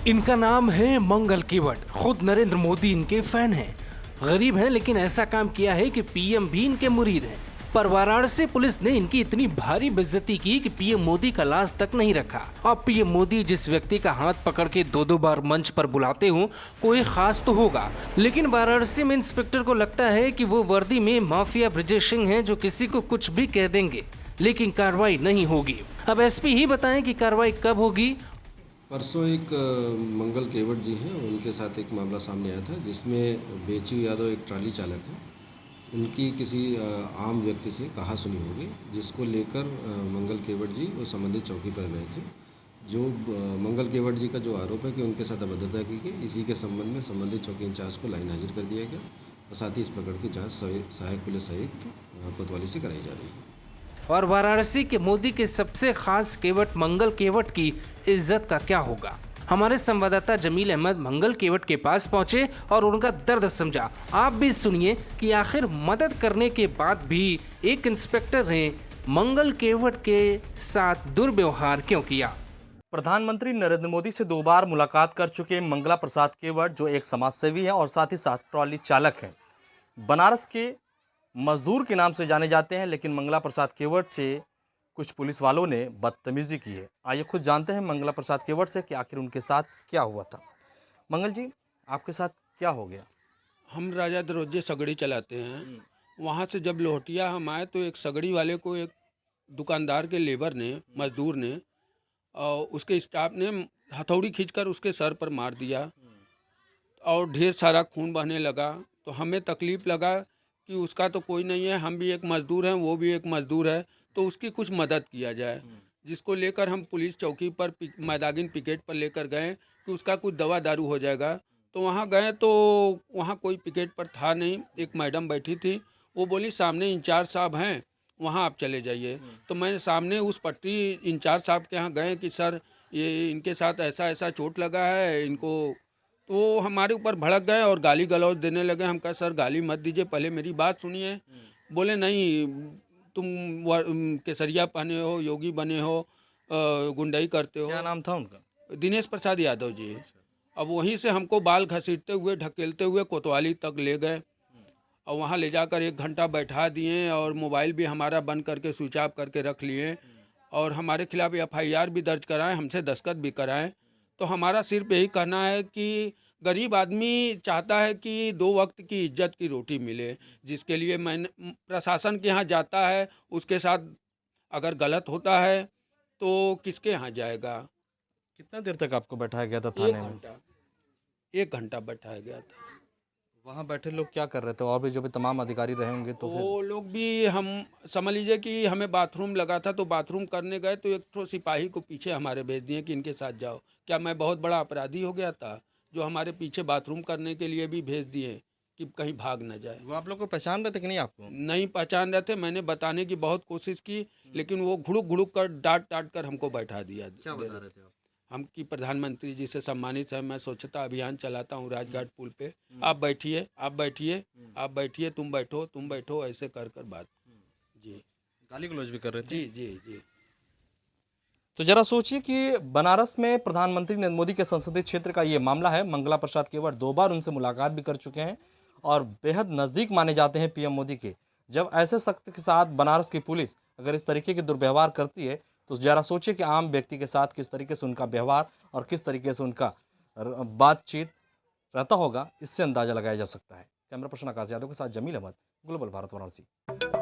इनका नाम है मंगल केवट। खुद नरेंद्र मोदी इनके फैन हैं। गरीब हैं लेकिन ऐसा काम किया है कि पीएम भी इनके मुरीद हैं। पर वाराणसी पुलिस ने इनकी इतनी भारी बेइज्जती की कि पीएम मोदी का लाज तक नहीं रखा। अब पीएम मोदी जिस व्यक्ति का हाथ पकड़ के दो दो बार मंच पर बुलाते हो, कोई खास तो होगा, लेकिन वाराणसी में इंस्पेक्टर को लगता है कि वो वर्दी में माफिया ब्रजेश सिंह हैं जो किसी को कुछ भी कह देंगे लेकिन कार्रवाई नहीं होगी। अब एसपी ही बताएं कि कार्रवाई कब होगी। परसों एक मंगल केवट जी हैं, उनके साथ एक मामला सामने आया था जिसमें बेचू यादव एक ट्राली चालक है, उनकी किसी आम व्यक्ति से कहा सुनी होगी, जिसको लेकर मंगल केवट जी वो संबंधित चौकी पर गए थे। जो मंगल केवट जी का जो आरोप है कि उनके साथ अभद्रता की गई, इसी के संबंध में संबंधित चौकी इंचार्ज को लाइन हाजिर कर दिया गया और साथ ही इस प्रकरण की जाँच सहायक पुलिस आयुक्त कोतवाली से कराई जा रही है। और वाराणसी के मोदी के सबसे खास केवट मंगल केवट की इज्जत का क्या होगा। हमारे संवाददाता जमील अहमद मंगल केवट के पास पहुंचे और उनका दर्द समझा। आप भी सुनिए कि आखिर मदद करने के बाद भी एक इंस्पेक्टर ने मंगल केवट के साथ दुर्व्यवहार क्यों किया। प्रधानमंत्री नरेंद्र मोदी से 2 बार मुलाकात कर चुके मंगला प्रसाद केवट, जो एक समाजसेवी हैं और साथ ही साथ ट्रॉली चालक हैं, बनारस के मजदूर के नाम से जाने जाते हैं, लेकिन मंगला प्रसाद केवट से कुछ पुलिस वालों ने बदतमीजी की है। आइए खुद जानते हैं मंगला प्रसाद केवट से कि आखिर उनके साथ क्या हुआ था। मंगल जी, आपके साथ क्या हो गया? हम राजा दरोजे सगड़ी चलाते हैं। वहाँ से जब लोहटिया हम आए तो एक सगड़ी वाले को एक दुकानदार के लेबर ने, मजदूर ने और उसके स्टाफ ने हथौड़ी खींचकर उसके सर पर मार दिया और ढेर सारा खून बहने लगा। तो हमें तकलीफ़ लगा कि उसका तो कोई नहीं है, हम भी एक मज़दूर हैं, वो भी एक मज़दूर है, तो उसकी कुछ मदद किया जाए। जिसको लेकर हम पुलिस चौकी पर मैदागिन पिकेट पर लेकर गए कि उसका कुछ दवा दारू हो जाएगा। तो वहाँ गए तो वहाँ कोई पिकेट पर था नहीं। एक मैडम बैठी थी, वो बोली सामने इंचार्ज साहब हैं, वहाँ आप चले जाइए। तो मैं सामने उस पट्टी इंचार्ज साहब के यहाँ गए कि सर ये इनके साथ ऐसा ऐसा चोट लगा है इनको। तो वो हमारे ऊपर भड़क गए और गाली गलौज देने लगे। हम कहा सर गाली मत दीजिए, पहले मेरी बात सुनिए। बोले नहीं, तुम केसरिया पहने हो, योगी बने हो, गुंडाई करते हो। क्या नाम था उनका? दिनेश प्रसाद यादव जी। अब वहीं से हमको बाल घसीटते हुए ढकेलते हुए कोतवाली तक ले गए और वहाँ ले जाकर 1 घंटा बैठा दिए और मोबाइल भी हमारा बंद करके स्विच ऑफ करके रख लिए और हमारे खिलाफ एफआईआर भी दर्ज कराएं, हमसे दस्तखत भी कराएं। तो हमारा सिर्फ यही कहना है कि गरीब आदमी चाहता है कि 2 वक्त की इज्जत की रोटी मिले, जिसके लिए मैंने प्रशासन के यहाँ जाता है, उसके साथ अगर गलत होता है तो किसके यहाँ जाएगा। कितना देर तक आपको बैठाया गया था एक थाने में? घंटा 1 घंटा बैठाया गया था। वहाँ बैठे लोग क्या कर रहे थे? और भी जो भी तमाम अधिकारी रहे होंगे तो फिर? वो लोग भी, हम समझ लीजिए कि हमें बाथरूम लगा था तो बाथरूम करने गए तो एक ठो सिपाही को पीछे हमारे भेज दिए कि इनके साथ जाओ। क्या मैं बहुत बड़ा अपराधी हो गया था जो हमारे पीछे बाथरूम करने के लिए भी भेज दिए कि कहीं भाग न जाए। वो आप लोग को पहचान रहे थे कि नहीं आपको? नहीं पहचान रहे थे, मैंने बताने की बहुत कोशिश की लेकिन वो घुड़ुक घुड़ुक कर डांट डांट कर हमको बैठा दिया। क्या बता रहे थे आप? हम कि प्रधानमंत्री जी से सम्मानित है, मैं स्वच्छता अभियान चलाता हूँ राजघाट पुल पे, आप बैठिए, आप बैठिए, आप बैठिए, तुम बैठो, ऐसे कर कर बात। जी गाली गलौज भी कर रहे थे? जी जी जी। तो जरा सोचिए कि बनारस में प्रधानमंत्री नरेंद्र मोदी के संसदीय क्षेत्र का ये मामला है। मंगला प्रसाद केवट 2 बार उनसे मुलाकात भी कर चुके हैं और बेहद नज़दीक माने जाते हैं पीएम मोदी के। जब ऐसे शख्स के साथ बनारस की पुलिस अगर इस तरीके के दुर्व्यवहार करती है, तो जरा सोचिए कि आम व्यक्ति के साथ किस तरीके से उनका व्यवहार और किस तरीके से उनका बातचीत रहता होगा, इससे अंदाजा लगाया जा सकता है। कैमरा पर्सन आकाश यादव के साथ जमील अहमद, ग्लोबल भारत, वाराणसी।